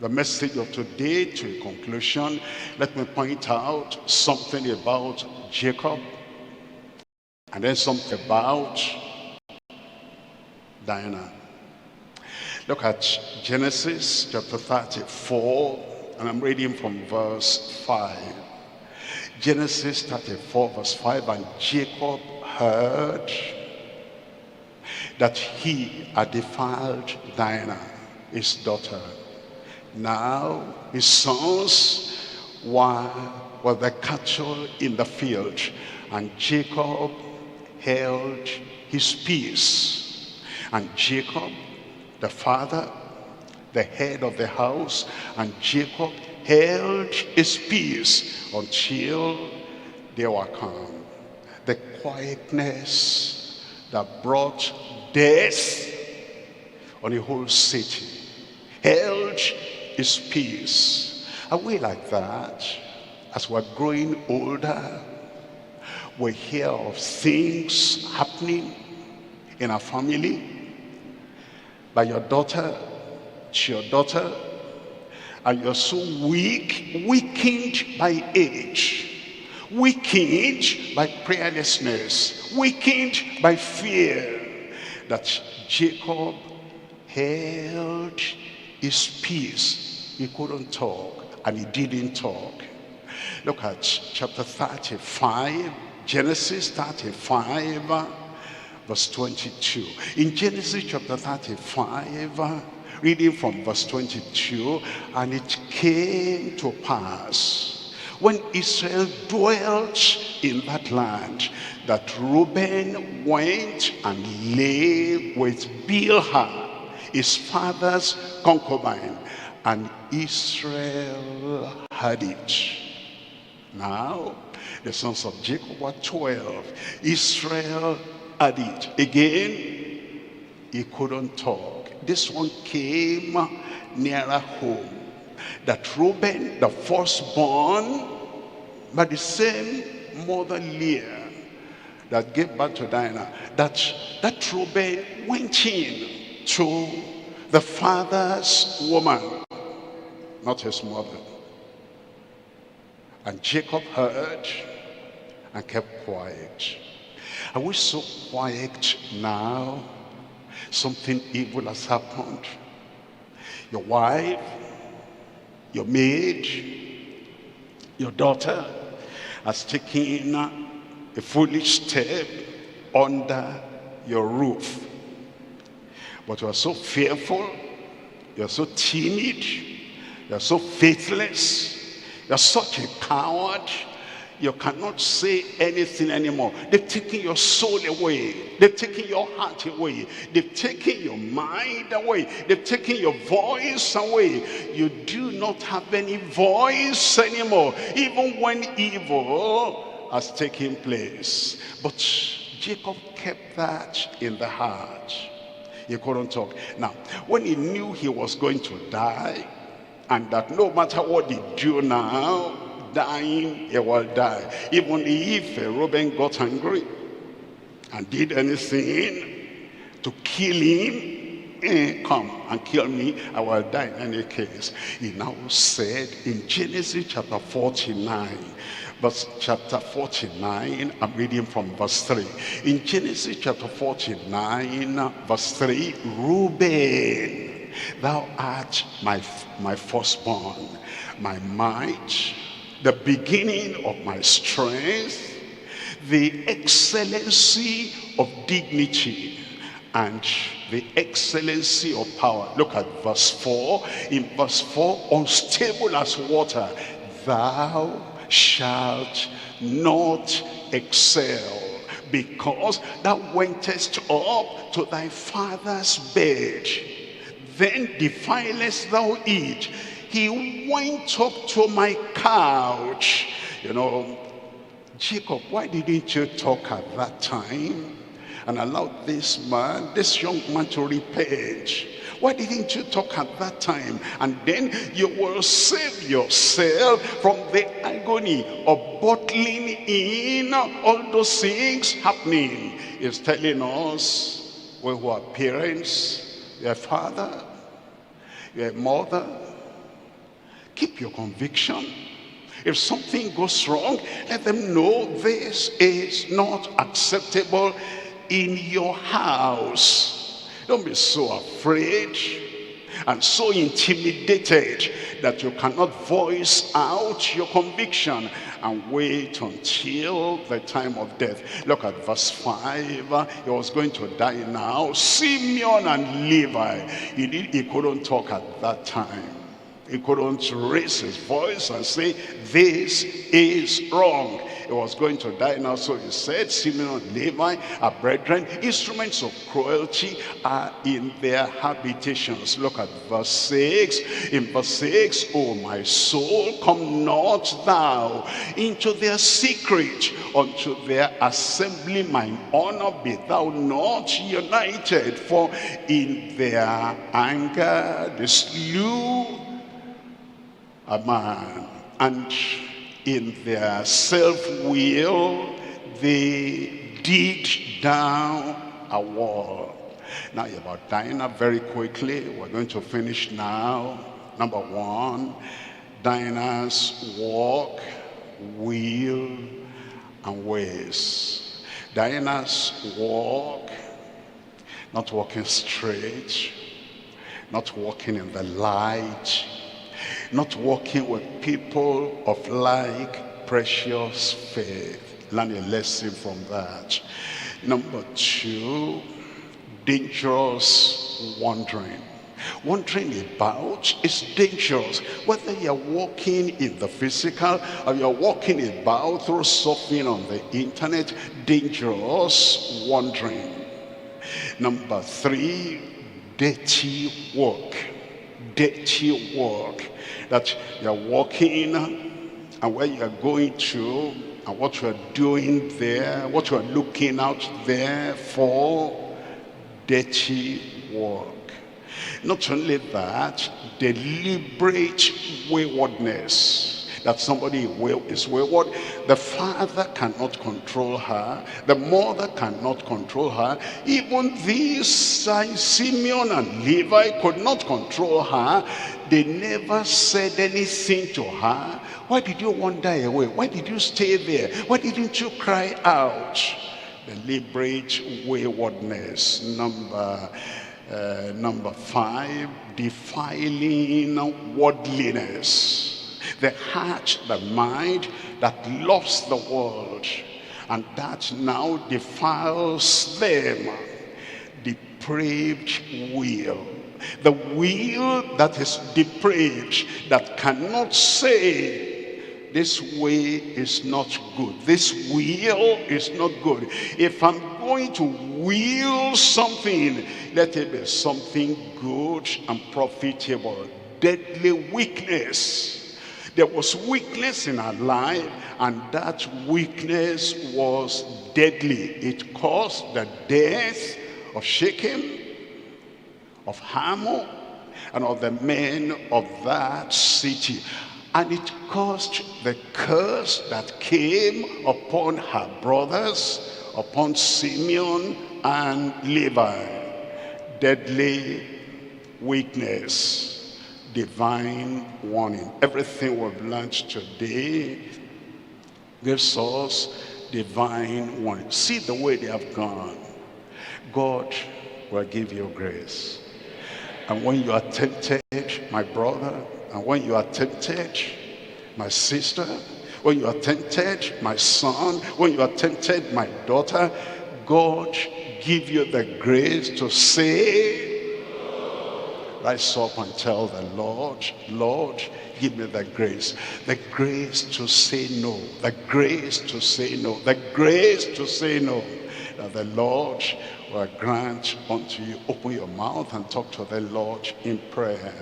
the message of today to a conclusion, let me point out something about Jacob and then something about Dinah. Look at Genesis chapter 34, and I'm reading from verse 5. Genesis 34 verse 5, and Jacob heard that he had defiled Dinah, his daughter. Now his sons were the cattle in the field, and Jacob held his peace. And Jacob, the father, the head of the house, and Jacob held his peace until they were come. The quietness that brought death on a whole city held his peace. Are we like that? As we're growing older, we hear of things happening in our family by your daughter, to your daughter, and you're so weakened by age, weakened by prayerlessness, weakened by fear, that Jacob held his peace. He couldn't talk, and he didn't talk. Look at chapter 35, Genesis 35, verse 22. In Genesis chapter 35, reading from verse 22, and it came to pass when Israel dwelt in that land, that Reuben went and lay with Bilhah, his father's concubine, and Israel had it. Now the sons of Jacob were 12. Israel had it. Again, he couldn't talk. This one came nearer home, that Reuben, the firstborn, by the same mother Leah that gave birth to Dinah, that Reuben went in to the father's woman, not his mother. And Jacob heard and kept quiet. Are we so quiet now? Something evil has happened. Your wife, your maid, your daughter has taken a foolish step under your roof. But you are so fearful, you are so timid, you are so faithless, you are such a coward, you cannot say anything anymore. They've taken your soul away. They've taken your heart away. They've taken your mind away. They've taken your voice away. You do not have any voice anymore, even when evil has taken place. But Jacob kept that in the heart. He couldn't talk. Now, when he knew he was going to die, and that no matter what he do now, dying, he will die. Even if Reuben got angry and did anything to kill him, come and kill me, I will die in any case. He now said in Genesis chapter 49, verse chapter 49, I'm reading from verse 3. In Genesis chapter 49, verse 3, Reuben, thou art my firstborn, my might, the beginning of my strength, the excellency of dignity, and the excellency of power. Look at verse 4. In verse 4, unstable as water, thou shalt not excel, because thou wentest up to thy father's bed, then defilest thou it. He went up to my couch. You know, Jacob, why didn't you talk at that time and allow this young man to repent? Why didn't you talk at that time? And then you will save yourself from the agony of bottling in all those things happening. He's telling us, we who are parents, you're a father, you're a mother, Keep your conviction. If something goes wrong, let them know this is not acceptable in your house. Don't be so afraid and so intimidated that you cannot voice out your conviction and wait until the time of death. Look at verse 5. He was going to die now. Simeon and Levi. He couldn't talk at that time. He couldn't raise his voice and say, this is wrong. He was going to die now, so he said, Simeon and Levi are brethren. Instruments of cruelty are in their habitations. Look at verse 6. In verse 6, O my soul, come not thou into their secret, unto their assembly mine honor be thou not united. For in their anger they slew a man, and in their self-will they dig down a wall. Now about Dinah, very quickly, we're going to finish now. Number one, Dinah's walk, will, and ways. Dinah's walk, not walking straight, not walking in the light, not walking with people of like precious faith. Learn a lesson from that. Number two, dangerous wandering. Wandering about is dangerous. Whether you're walking in the physical or you're walking about through surfing on the internet, dangerous wandering. Number three, dirty work. Dirty work. That you're walking and where you're going to and what you're doing there, what you're looking out there for, dirty work. Not only that, deliberate waywardness. That somebody is wayward. The father cannot control her. The mother cannot control her. Even these Simeon and Levi could not control her. They never said anything to her. Why did you wander away? Why did you stay there? Why didn't you cry out? Deliberate waywardness. Number five, defiling worldliness. The heart, the mind that loves the world, and that now defiles them. Depraved will. The will that is depraved, that cannot say, this way is not good. This will is not good. If I'm going to will something, let it be something good and profitable. Deadly weakness. There was weakness in her life, and that weakness was deadly. It caused the death of Shechem, of Hamor, and of the men of that city. And it caused the curse that came upon her brothers, upon Simeon and Levi. Deadly weakness. Divine warning. Everything we've learned today gives us divine warning. See the way they have gone. God will give you grace. And when you are tempted, my brother, and when you are tempted, my sister, when you are tempted, my son, when you are tempted, my daughter, God give you the grace to say, rise up and tell the Lord, Lord, give me the grace to say no, the grace to say no, the grace to say no. That the Lord will grant unto you. Open your mouth and talk to the Lord in prayer.